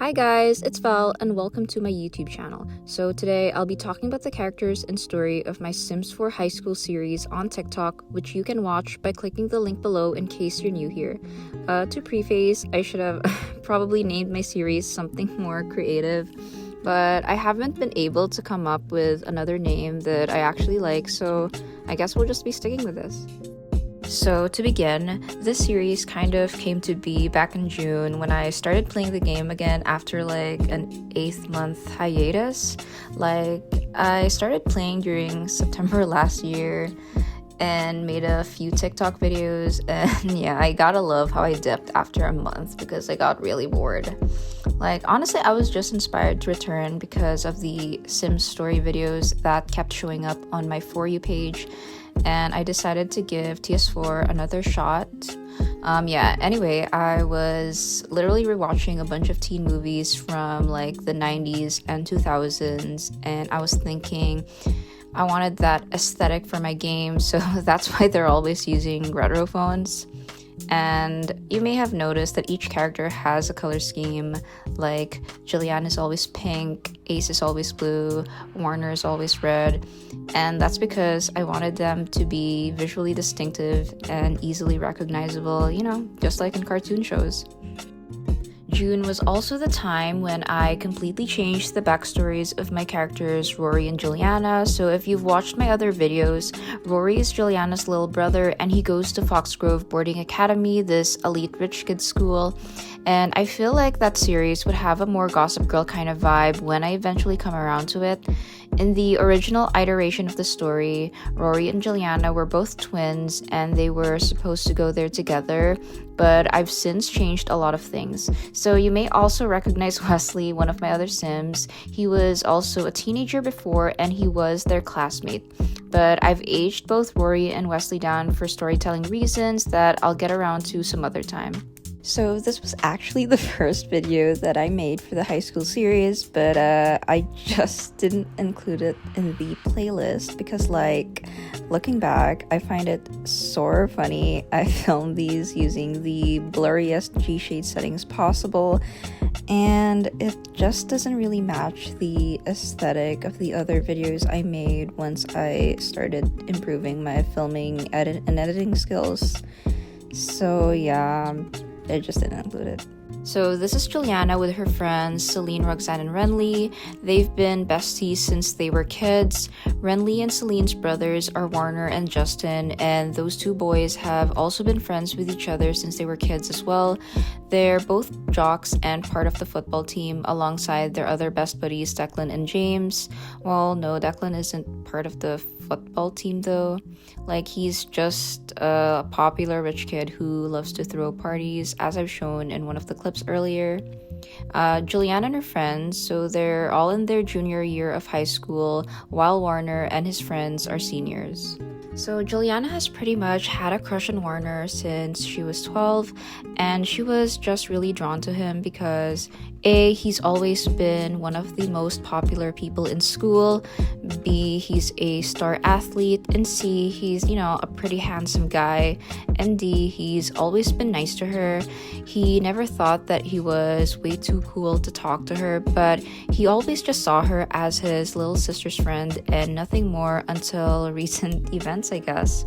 Hi guys, it's Val and welcome to my YouTube channel. So today I'll be talking about the characters and story of my Sims 4 high school series on TikTok, which you can watch by clicking the link below in case you're new here. To preface, I should have probably named my series something more creative, but I haven't been able to come up with another name that I actually like, so I guess we'll just be sticking with this. So to begin, this series kind of came to be back in June when I started playing the game again after like an 8-month hiatus. I started playing during September last year and made a few TikTok videos, and yeah, I gotta love how I dipped after a month because I got really bored. Honestly, I was just inspired to return because of the Sims story videos that kept showing up on my For You page, and I decided to give TS4 another shot. Anyway, I was literally rewatching a bunch of teen movies from like the 90s and 2000s, and I was thinking I wanted that aesthetic for my game, so that's why they're always using retro phones. And you may have noticed that each character has a color scheme, like Juliana is always pink, Ace is always blue, Warner is always red, and that's because I wanted them to be visually distinctive and easily recognizable, just like in cartoon shows. June was also the time when I completely changed the backstories of my characters Rory and Juliana. So if you've watched my other videos, Rory is Juliana's little brother and he goes to Foxgrove Boarding Academy, this elite rich kid school. And I feel like that series would have a more Gossip Girl kind of vibe when I eventually come around to it. In the original iteration of the story, Rory and Juliana were both twins and they were supposed to go there together, but I've since changed a lot of things. So you may also recognize Wesley, one of my other Sims. He was also a teenager before and he was their classmate. But I've aged both Rory and Wesley down for storytelling reasons that I'll get around to some other time. So this was actually the first video that I made for the high school series, but I just didn't include it in the playlist because looking back, I find it so funny. I filmed these using the blurriest G-shade settings possible, and it just doesn't really match the aesthetic of the other videos I made once I started improving my filming and editing skills. So yeah, I just didn't include it. So this is Juliana with her friends Celine, Roxanne, and Renly. They've been besties since they were kids. Renly and Celine's brothers are Warner and Justin, and those two boys have also been friends with each other since they were kids as well. They're both jocks and part of the football team alongside their other best buddies Declan and James. Well, no, Declan isn't part of the football team though. He's just a popular rich kid who loves to throw parties, as I've shown in one of the clips earlier. Juliana and her friends, so they're all in their junior year of high school, while Warner and his friends are seniors. So Juliana has pretty much had a crush on Warner since she was 12, and she was just really drawn to him because A, he's always been one of the most popular people in school, B, he's a star athlete, and C, he's, a pretty handsome guy, and D, he's always been nice to her. He never thought that he was way too cool to talk to her, but he always just saw her as his little sister's friend and nothing more until recent events, I guess.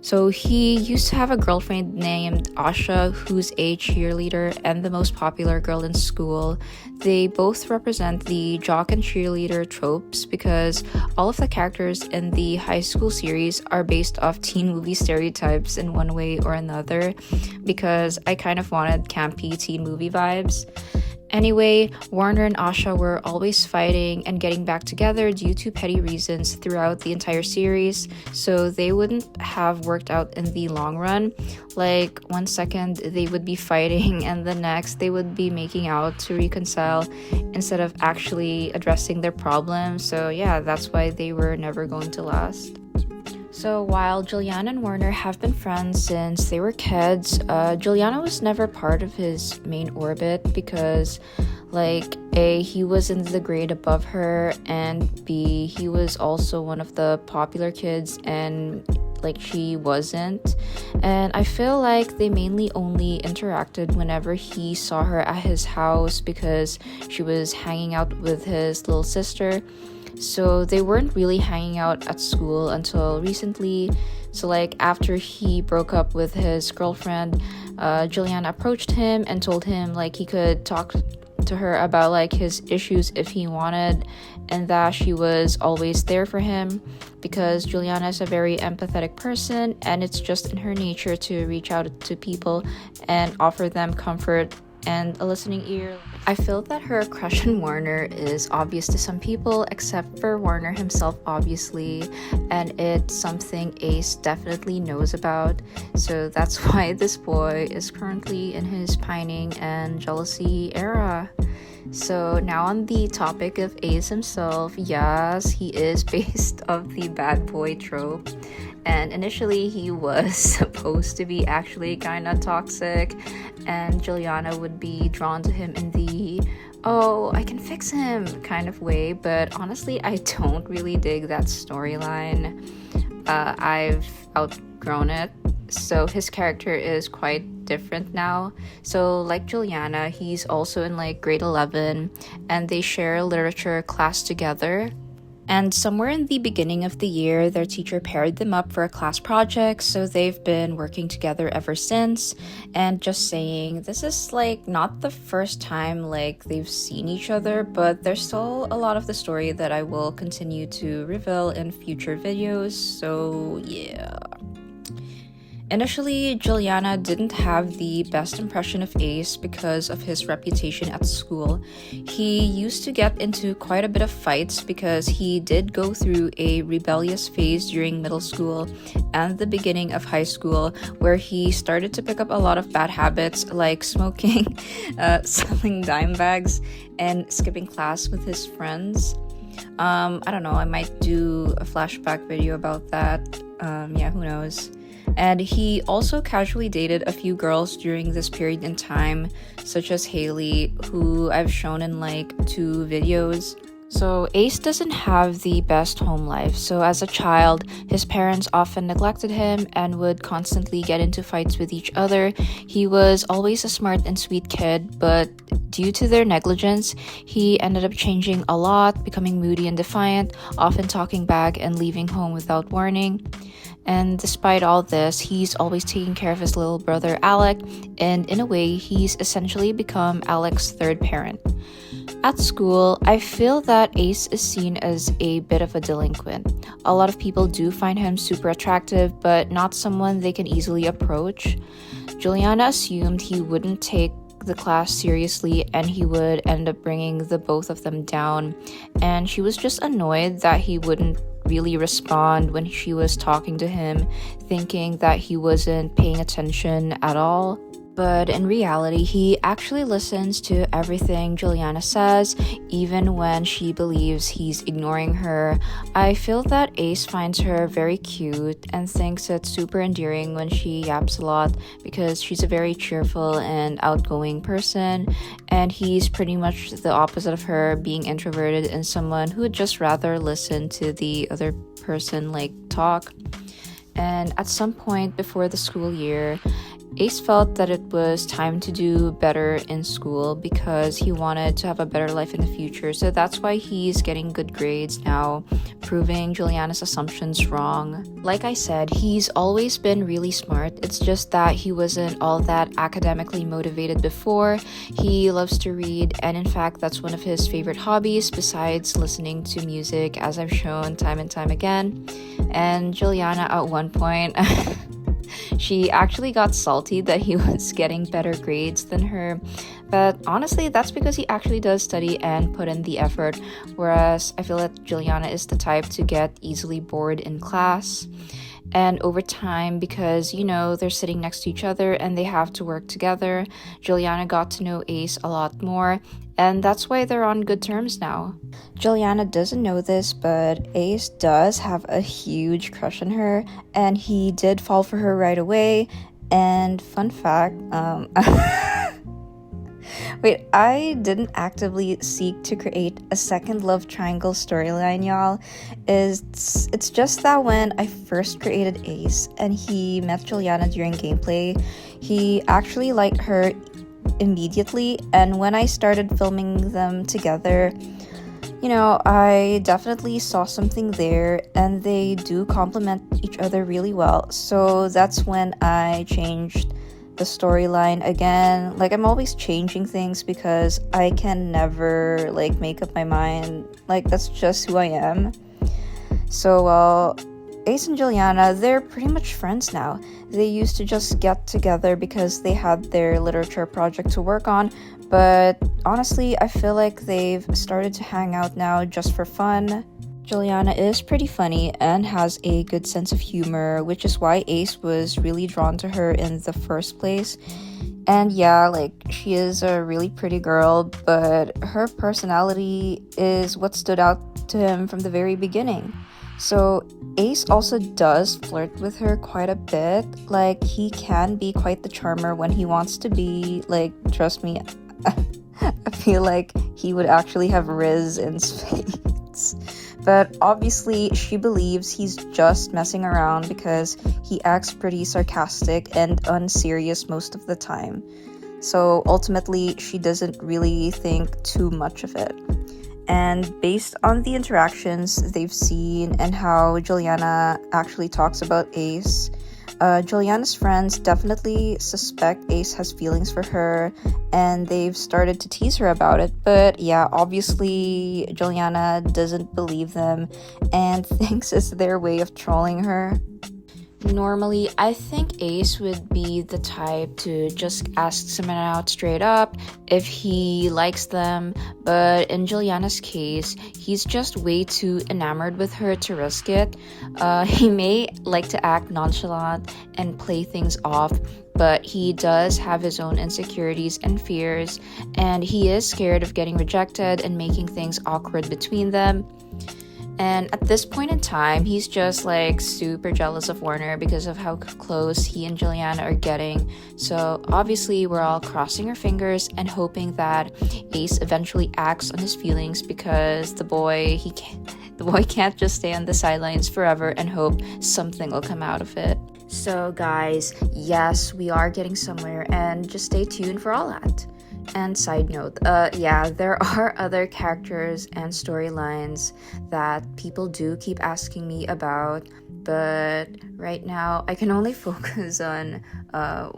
So he used to have a girlfriend named Asha, who's a cheerleader and the most popular girl in school. They both represent the jock and cheerleader tropes because all of the characters in the high school series are based off teen movie stereotypes in one way or another, because I kind of wanted campy teen movie vibes. Anyway, Warner and Asha were always fighting and getting back together due to petty reasons throughout the entire series, so they wouldn't have worked out in the long run. One second they would be fighting and the next they would be making out to reconcile instead of actually addressing their problems. So yeah, that's why they were never going to last. So while Juliana and Warner have been friends since they were kids, Juliana was never part of his main orbit because A, he was in the grade above her, and B, he was also one of the popular kids, and like she wasn't. And I feel like they mainly only interacted whenever he saw her at his house because she was hanging out with his little sister. So they weren't really hanging out at school until recently. So like after he broke up with his girlfriend, Juliana approached him and told him like he could talk to her about like his issues if he wanted, and that she was always there for him because Juliana is a very empathetic person and it's just in her nature to reach out to people and offer them comfort and a listening ear. I feel that her crush on Warner is obvious to some people, except for Warner himself, obviously, and it's something Ace definitely knows about. So that's why this boy is currently in his pining and jealousy era. So now on the topic of Ace himself, yes, he is based off the bad boy trope. And initially he was supposed to be actually kind of toxic, and Juliana would be drawn to him in the "oh, I can fix him" kind of way. But honestly, I don't really dig that storyline. I've outgrown it. So his character is quite different now. So like Juliana, he's also in like grade 11 and they share a literature class together. And somewhere in the beginning of the year, their teacher paired them up for a class project, so they've been working together ever since. And just saying, this is like not the first time like they've seen each other, but there's still a lot of the story that I will continue to reveal in future videos, so yeah. Initially, Juliana didn't have the best impression of Ace because of his reputation at school. He used to get into quite a bit of fights because he did go through a rebellious phase during middle school and the beginning of high school, where he started to pick up a lot of bad habits like smoking, selling dime bags, and skipping class with his friends. I don't know, I might do a flashback video about that. Yeah, who knows. And he also casually dated a few girls during this period in time, such as Haley, who I've shown in like 2 videos. So Ace doesn't have the best home life. So as a child, his parents often neglected him and would constantly get into fights with each other. He was always a smart and sweet kid, but due to their negligence, he ended up changing a lot, becoming moody and defiant, often talking back and leaving home without warning. And despite all this, he's always taking care of his little brother Alec, and in a way, he's essentially become Alec's third parent. At school, I feel that Ace is seen as a bit of a delinquent. A lot of people do find him super attractive, but not someone they can easily approach. Juliana assumed he wouldn't take the class seriously and he would end up bringing the both of them down, and she was just annoyed that he wouldn't really respond when she was talking to him, thinking that he wasn't paying attention at all. But in reality, he actually listens to everything Juliana says, even when she believes he's ignoring her. I feel that Ace finds her very cute and thinks it's super endearing when she yaps a lot because she's a very cheerful and outgoing person, and he's pretty much the opposite of her, being introverted and someone who would just rather listen to the other person like talk. And at some point before the school year, Ace felt that it was time to do better in school because he wanted to have a better life in the future. So that's why he's getting good grades now, proving Juliana's assumptions wrong. Like I said, he's always been really smart. It's just that he wasn't all that academically motivated before. He loves to read, and in fact, that's one of his favorite hobbies besides listening to music, as I've shown time and time again. And Juliana at one point she actually got salty that he was getting better grades than her, but honestly that's because he actually does study and put in the effort, whereas I feel that Juliana is the type to get easily bored in class. And over time, because they're sitting next to each other and they have to work together, Juliana got to know Ace a lot more, and that's why they're on good terms now. Juliana doesn't know this, but Ace does have a huge crush on her, and he did fall for her right away. And fun fact, Wait, I didn't actively seek to create a second love triangle storyline, y'all. It's just that when I first created Ace and he met Juliana during gameplay, he actually liked her immediately, and when I started filming them together, I definitely saw something there, and they do complement each other really well. So that's when I changed the storyline again. Like, I'm always changing things because I can never make up my mind. Like, that's just who I am. So, Ace and Juliana, they're pretty much friends now. They used to just get together because they had their literature project to work on, but honestly, I feel like they've started to hang out now just for fun. Juliana is pretty funny and has a good sense of humor, which is why Ace was really drawn to her in the first place. And yeah, she is a really pretty girl, but her personality is what stood out to him from the very beginning. So Ace also does flirt with her quite a bit. He can be quite the charmer when he wants to be. Trust me, I feel like he would actually have Riz in spades. But obviously, she believes he's just messing around because he acts pretty sarcastic and unserious most of the time. So ultimately, she doesn't really think too much of it. And based on the interactions they've seen and how Juliana actually talks about Ace, Juliana's friends definitely suspect Ace has feelings for her, and they've started to tease her about it. But yeah, obviously Juliana doesn't believe them and thinks it's their way of trolling her. Normally, I think Ace would be the type to just ask someone out straight up if he likes them, but in Juliana's case, he's just way too enamored with her to risk it. He may like to act nonchalant and play things off, but he does have his own insecurities and fears, and he is scared of getting rejected and making things awkward between them. And at this point in time, he's just super jealous of Warner because of how close he and Juliana are getting. So obviously, we're all crossing our fingers and hoping that Ace eventually acts on his feelings, because the boy can't just stay on the sidelines forever and hope something will come out of it. So guys, yes, we are getting somewhere, and just stay tuned for all that. And side note, there are other characters and storylines that people do keep asking me about, but right now I can only focus on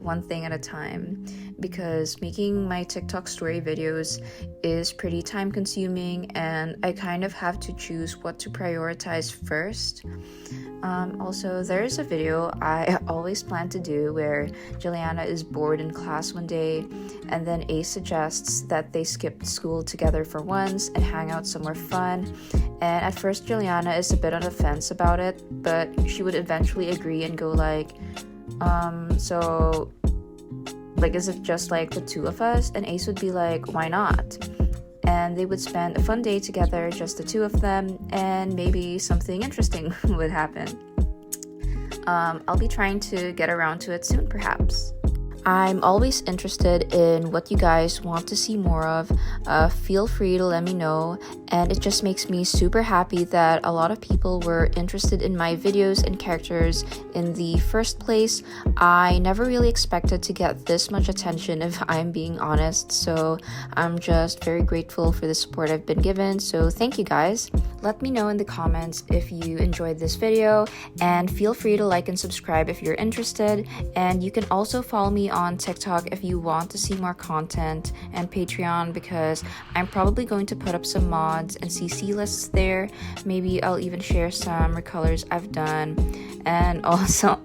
one thing at a time, because making my TikTok story videos is pretty time consuming, and I kind of have to choose what to prioritize first. Also, there's a video I always plan to do where Juliana is bored in class one day, and then Ace suggests that they skip school together for once and hang out somewhere fun. And at first, Juliana is a bit on the fence about it, but she would eventually agree and go is it just the two of us? And Ace would be like, why not? And they would spend a fun day together, just the two of them, and maybe something interesting would happen. I'll be trying to get around to it soon, perhaps. I'm always interested in what you guys want to see more of. Feel free to let me know, and it just makes me super happy that a lot of people were interested in my videos and characters in the first place. I never really expected to get this much attention, if I'm being honest, so I'm just very grateful for the support I've been given, so thank you guys. Let me know in the comments if you enjoyed this video, and feel free to like and subscribe if you're interested, and you can also follow me on TikTok if you want to see more content, and Patreon, because I'm probably going to put up some mods and CC lists there. Maybe I'll even share some recolors I've done. And also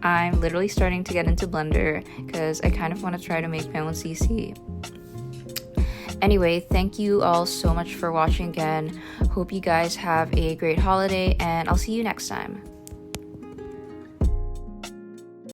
I'm literally starting to get into Blender because I kind of want to try to make my own CC. Anyway, thank you all so much for watching again. Hope you guys have a great holiday, and I'll see you next time.